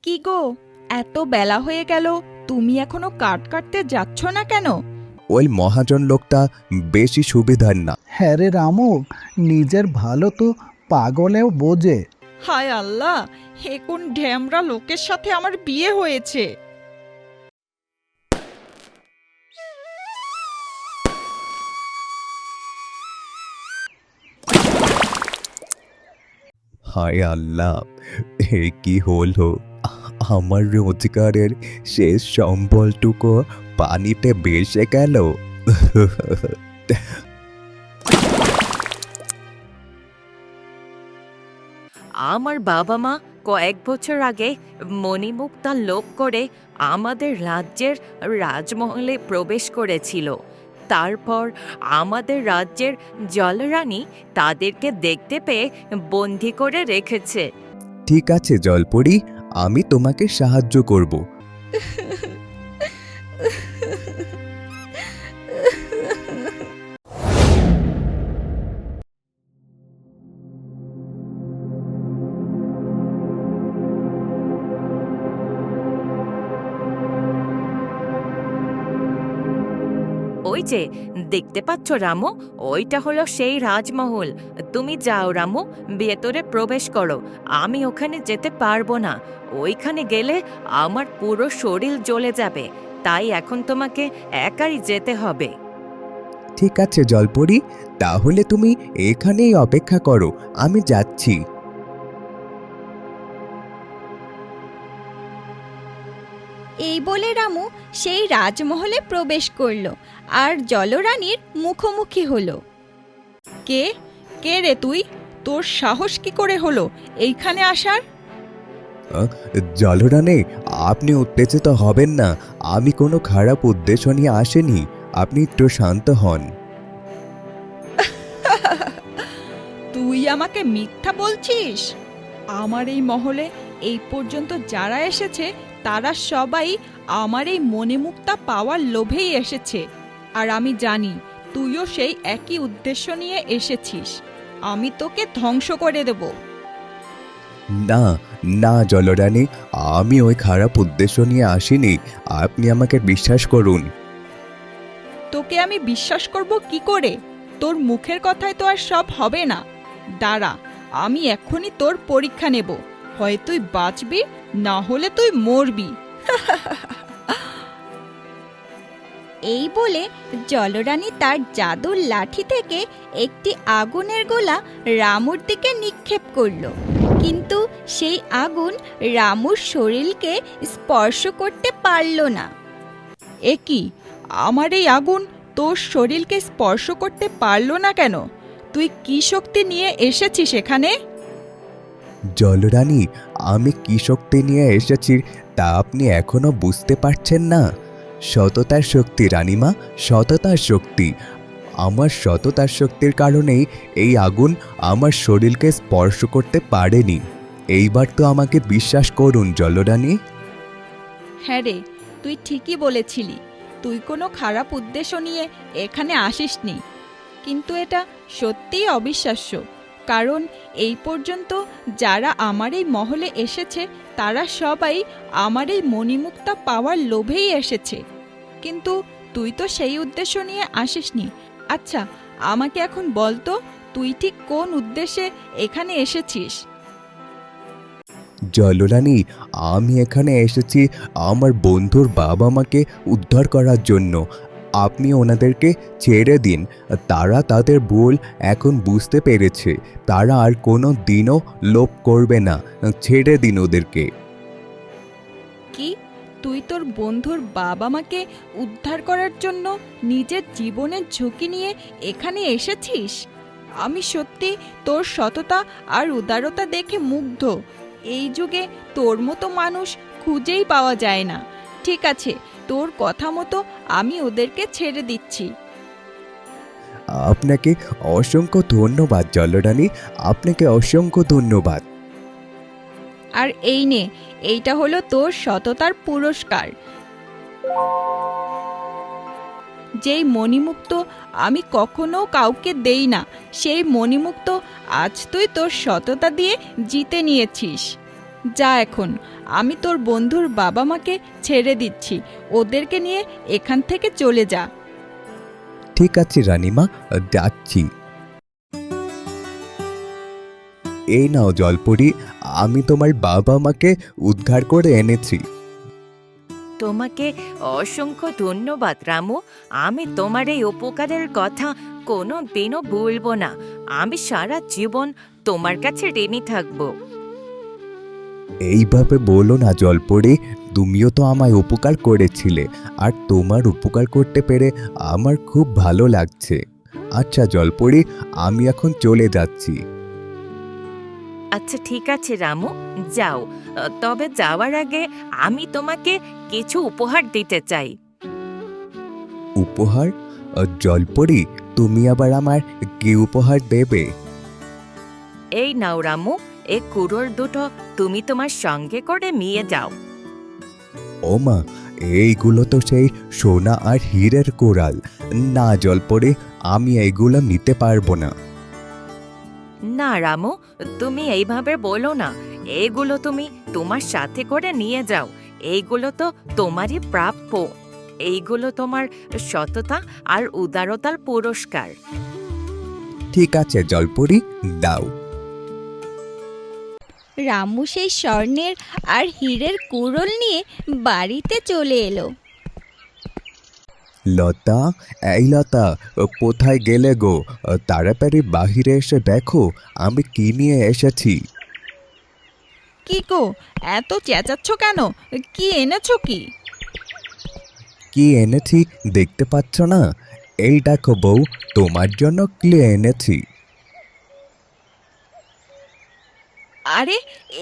কি গো, এত বেলা হয়ে গেল, তুমি এখনো কাঠ কাটতে যাচ্ছ না কেন? ওই মহাজন লোকটা বেশি সুবিধার না। হ্যাঁ রে রামু, নিজের ভালো তো পাগলেও বোঝে। হায় আল্লাহ, হে কোন ঢ্যামরা লোকের সাথে আমার বিয়ে হয়েছে। হায় আল্লাহ, এ কি হলো! আমার রোজগারের শেষ সম্বলটুকু পানিতে ভেসে গেল। আমার বাবা মা কয়েক বছর আগে মণিমুক্তা লোভ করে আমাদের রাজ্যের রাজমহলে প্রবেশ করেছিল। তারপর আমাদের রাজ্যের জলরানী তাদেরকে দেখতে পেয়ে বন্দি করে রেখেছে। ঠিক আছে জলপরি, আমি তোমাকে সাহায্য করব। ওই যে দেখতে পাচ্ছ রামু, ওইটা হলো সেই রাজমহল। তুমি যাও রামু, ভেতরে প্রবেশ করো। আমি ওখানে যেতে পারবো না। ওইখানে গেলে আমার পুরো শরীর জ্বলে যাবে। তাই এখন তোমাকে একাই যেতে হবে। ঠিক আছে জলপরি, তাহলে তুমি এখানেই অপেক্ষা করো, আমি যাচ্ছি। এই বলে রামু সেই রাজমহলে প্রবেশ করল আর জলরানীর মুখোমুখি হলো। কে কে রে তুই? তোর সাহস কি করে হলো এইখানে আসার? জলরানী, আপনি উত্তেজিত হবেন না। আমি কোনো খারাপ উদ্দেশ্য নিয়ে আসিনি, আপনি একটু শান্ত হন। তুই আমাকে মিথ্যা বলছিস? আমার এই মহলে এই পর্যন্ত যারা এসেছে তারা সবাই আমার এই মণিমুক্তা পাওয়ার লোভেই এসেছে। আর আমি জানি তুইও সেই একই উদ্দেশ্য নিয়ে এসেছিস। আমি তোকে ধ্বংস করে দেব। না না জলরানী, আমি ওই খারাপ উদ্দেশ্য নিয়ে আসিনি, আপনি আমাকে বিশ্বাস করুন। তোকে আমি বিশ্বাস করব কি করে? তোর মুখের কথায় তো আর সব হবে না। দাঁড়া, আমি এখনই তোর পরীক্ষা নেব। হয় তুই বাঁচবি, না হলে তুই মরবি। এই বলে জলরানী তার জাদুর লাঠি থেকে একটি আগুনের গোলা রামুর দিকে নিক্ষেপ করল, কিন্তু সেই আগুন রামুর শরীরকে স্পর্শ করতে পারল না। এ কি, আমার এই আগুন তোর শরীরকে স্পর্শ করতে পারলো না কেন? তুই কি শক্তি নিয়ে এসেছিস এখানে? জলরানী, আমি কি শক্তি নিয়ে এসেছি তা আপনি এখনো বুঝতে পারছেন না? সততার শক্তি রানীমা, সততার শক্তি। আমার সততার শক্তির কারণেই এই আগুন আমার শরীরকে স্পর্শ করতে পারেনি। এইবার তো আমাকে বিশ্বাস করুন জলরানী। হ্যাঁ রে, তুই ঠিকই বলেছিলি। তুই কোনো খারাপ উদ্দেশ্য নিয়ে এখানে আসিসনি। কিন্তু এটা সত্যিই অবিশ্বাস্য, কারণ এই পর্যন্ত যারা আমার এই মহলে এসেছে তারা সবাই আমার এই মণিমুক্তা পাওয়ার লোভেই এসেছে। কিন্তু তুই তো সেই উদ্দেশ্য নিয়ে আসিসনি। আচ্ছা, আমাকে এখন বল তো, তুই ঠিক কোন উদ্দেশ্যে এখানে এসেছিস? জলরানী, আমি এখানে এসেছি আমার বন্ধুর বাবা মাকে উদ্ধার করার জন্য। আপনি ওনাদেরকে ছেড়ে দিন। তারা তাদের ভুল এখন বুঝতে পেরেছে। তারা আর কোনো দিনও লোভ করবে না। ছেড়ে দিন ওদেরকে। কি, তুই তোর বন্ধুর বাবা মাকে উদ্ধার করার জন্য নিজের জীবনের ঝুঁকি নিয়ে এখানে এসেছিস? আমি সত্যি তোর সততা আর উদারতা দেখে মুগ্ধ। এই যুগে তোর মতো মানুষ খুঁজেই পাওয়া যায় না। ঠিক আছে, তোর কথা মতো আমি ওদেরকে ছেড়ে দিচ্ছি। আপনাকে অসংখ্য ধন্যবাদ জলরানী, আপনাকে অসংখ্য ধন্যবাদ। আর এই নে, এইটা হলো তোর সততার পুরস্কার। যেই মণিমুক্ত আমি কখনো কাউকে দেই না, সেই মণিমুক্ত আজ তুই তোর সততা দিয়ে জিতে নিয়েছিস। যা এখন, আমি তোর বন্ধুর বাবা মাকে ছেড়ে দিচ্ছি, ওদেরকে নিয়ে এখান থেকে চলে যা। ঠিক আছে রানীমা, যাচ্ছি। এই নাও জলপরি, আমি তোমার বাবা মাকে উদ্ধার করে এনেছি। তোমাকে অসংখ্য ধন্যবাদ রামু। আমি তোমার এই উপকারের কথা কোনো দিনও ভুলব না। আমি সারা জীবন তোমার কাছে ঋণী থাকবো। এইভাবে বলো না জলপরি, তুমিও তো আমায় উপকার করেছিলে, আর তোমার উপকার করতে পেরে আমার খুব ভালো লাগছে। আচ্ছা জলপরি, আমি এখন চলে যাচ্ছি। আচ্ছা ঠিক আছে রামু, যাও। তবে যাওয়ার আগে আমি তোমাকে কিছু উপহার দিতে চাই। উপহার? জলপরি, তুমি আবার আমার কি উপহার দেবে? এই নাও রামু, এই কুড়োর দুটো তুমি তোমার সঙ্গে করে নিয়ে যাও। ওমা, এইগুলো তো সেই সোনা আর হীরের কোরাল। না জলপরি, আমি এইগুলো নিতে পারবো না। না রামু, তুমি এইভাবে বলো না। এগুলো তুমি তোমার সাথে করে নিয়ে যাও। এইগুলো তো তোমারই প্রাপ্য। এইগুলো তোমার সততা আর উদারতার পুরস্কার। ঠিক আছে জলপরি, দাও। রামু সেই স্বর্ণের আর হীরের কুড়োল নিয়ে বাড়িতে চলে এলো। লতা, এই লতা, কোথায় গেলে গো? তাড়াতাড়ি বাহিরে এসে দেখো আমি কি নিয়ে এসেছি। কি গো, এত চেঁচাচ্ছ কেন? কি এনেছো কি? কি এনেছি দেখতে পাচ্ছ না? এই দেখো বউ, তোমার জন্য কি এনেছি। আরে,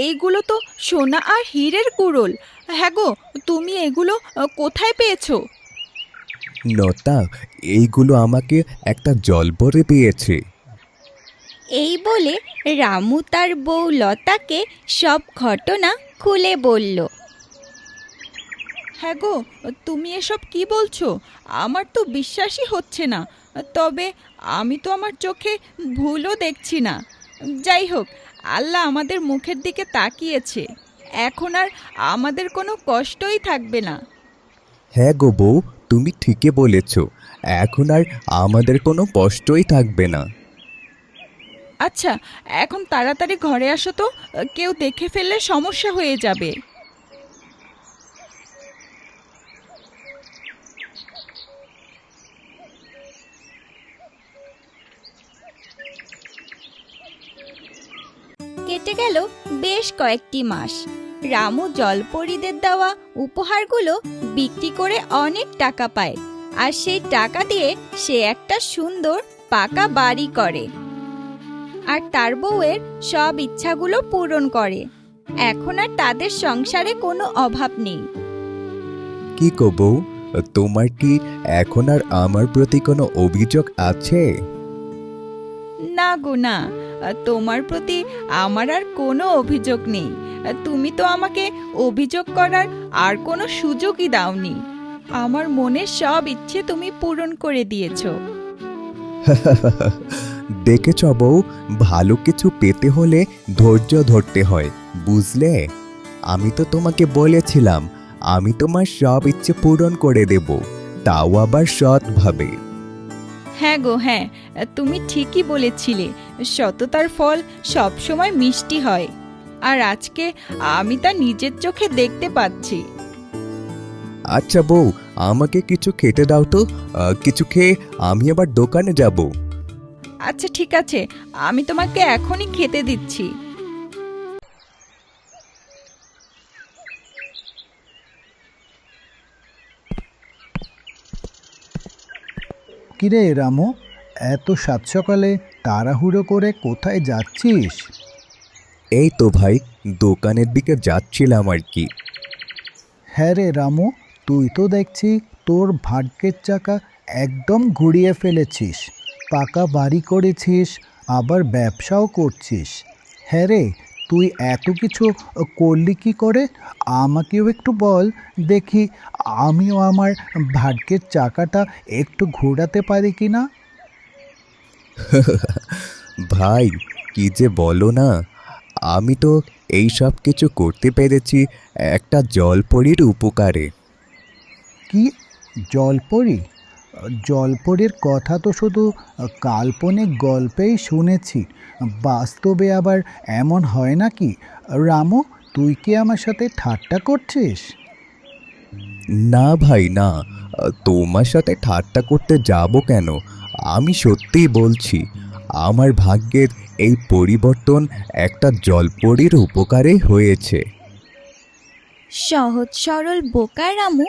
এইগুলো তো সোনা আর হীরের কুড়োল। হ্যাঁ গো, তুমি এগুলো কোথায় পেয়েছো? লতা, এইগুলো আমাকে একটা জলপরি দিয়েছে। এই বলে রামু তার বউ লতাকে সব ঘটনা খুলে বলল। হ্যাঁ গো, তুমি এসব কি বলছো? আমার তো বিশ্বাসই হচ্ছে না। তবে আমি তো আমার চোখে ভুলও দেখছি না। যাই হোক, আল্লাহ আমাদের মুখের দিকে তাকিয়েছে। এখন আর আমাদের কোনো কষ্টই থাকবে না। হ্যাঁ গো বউ, তুমি ঠিকই বলেছ, এখন আর আমাদের কোনো কষ্টই থাকবে না। আচ্ছা, এখন তাড়াতাড়ি ঘরে আসো তো, কেউ দেখে ফেললে সমস্যা হয়ে যাবে। কেটে গেল বেশ কয়েকটি মাস। রামু জলপরীদের দেওয়া উপহারগুলো বিক্রি করে অনেক টাকা পায়, আর সেই টাকা দিয়ে সে একটা সুন্দর পাকা বাড়ি করে আর তার বউয়ের সব ইচ্ছাগুলো পূরণ করে। এখন আর তাদের সংসারে কোনো অভাব নেই। কি গো বউ, তোমার কি এখন আর আমার প্রতি কোনো অভিযোগ আছে? না গো না, তোমার প্রতি আমার আর কোনো অভিযোগ নেই। তুমি তো আমাকে অভিযোগ করার আর কোনো সুযোগই দাওনি। আমার মনের সব ইচ্ছে তুমি পূরণ করে দিয়েছো। দেখেছ বউ, ভালো কিছু পেতে হলে ধৈর্য ধরতে হয়, বুঝলে? আমি তো তোমাকে বলেছিলাম আমি তোমার সব ইচ্ছে পূরণ করে দেব, তাও আবার সৎভাবে। হ্যাঁ গো হ্যাঁ, তুমি ঠিকই বলেছিলে, সততার ফল সবসময় মিষ্টি হয়। আর আজকে আমি তা নিজের চোখে দেখতে পাচ্ছি। আচ্ছা বউ, আমাকে কিছু খেতে দাও তো, কিছু খেয়ে আমি আবার দোকানে যাব। আচ্ছা ঠিক আছে, আমি তোমাকে এখনই খেতে দিচ্ছি। কিরে রামু, এত সাত সকালে তাড়াহুড়ো করে কোথায় যাচ্ছিস? এই তো ভাই, দোকানের দিকে যাচ্ছিলাম আর কি। হ্যাঁ রে রামু, তুই তো দেখছি তোর ভাগ্যের চাকা একদম ঘুরিয়ে ফেলেছিস। পাকা বাড়ি করেছিস, আবার ব্যবসাও করছিস। হ্যাঁ রে, তুই এত কিছু করলি কি করে? আমাকেও একটু বল দেখি, আমিও আমার ভাগ্যের চাকাটা একটু ঘোরাতে পারি কি না। ভাই, কি যে বলো না, আমি তো এই সব কিছু করতে পেরেছি একটা জলপরীর উপকারে। কি জলপরি? জলপরির কথা তো শুধু কাল্পনিক গল্পেই শুনেছি, বাস্তবে আবার এমন হয় নাকি? রামু, তুই কি আমার সাথে ঠাট্টা করছিস? না ভাই না, তোমার সাথে ঠাট্টা করতে যাব কেন? আমি সত্যিই বলছি, আমার ভাগ্যের এই পরিবর্তন একটা জলপরীর উপকারে হয়েছে। সহজ সরল বোকা রামু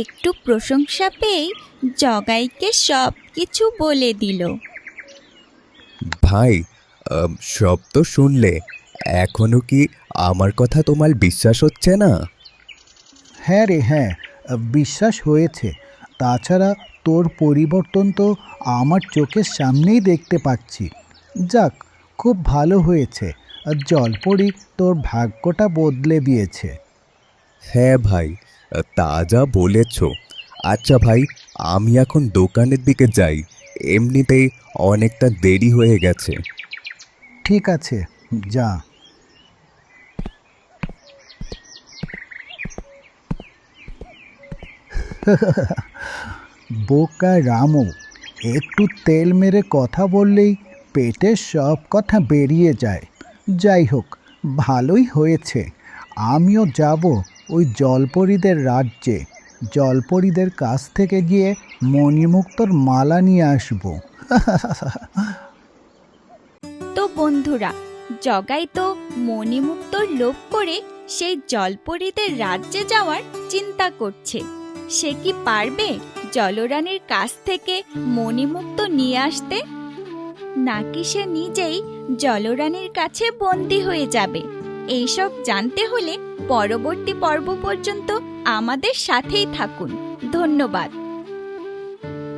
একটু প্রশংসা পেয়েই জগাইকে সব কিছু বলে দিল। ভাই, সব তো শুনলে, এখনো কি আমার কথা তোমার বিশ্বাস হচ্ছে না? হ্যাঁ রে হ্যাঁ, বিশ্বাস হয়েছে। তাছাড়া তোর পরিবর্তন তো আমার চোখের সামনেই দেখতে পাচ্ছি। যাক, খুব ভালো হয়েছে। জলপরি তোর ভাগ্যটা বদলে দিয়েছে। হ্যাঁ ভাই, তা যা বলেছ। আচ্ছা ভাই, আমি এখন দোকানের দিকে যাই, এমনিতেই অনেকটা দেরি হয়ে গেছে। ঠিক আছে, যা। বোকা রামু, একটু তেল মেরে কথা বললেই পেটের সব কথা বেরিয়ে যায়। যাই হোক, ভালোই হয়েছে। আমিও যাব ওই জলপরীদের রাজ্যে। জলপরীদের কাছ থেকে গিয়ে মণিমুক্তোর মালা নিয়ে আসবো। তো বন্ধুরা, জগাই তো মণিমুক্তোর লোভ করে সেই জলপরীদের রাজ্যে যাওয়ার চিন্তা করছে। সে কি পারবে জলরানীর কাছ থেকে মণিমুক্ত নিয়ে আসতে, নাকি সে নিজেই জলরানীর কাছে বন্দী হয়ে যাবে? এইসব জানতে হলে পরবর্তী পর্ব পর্যন্ত আমাদের সাথেই থাকুন। ধন্যবাদ।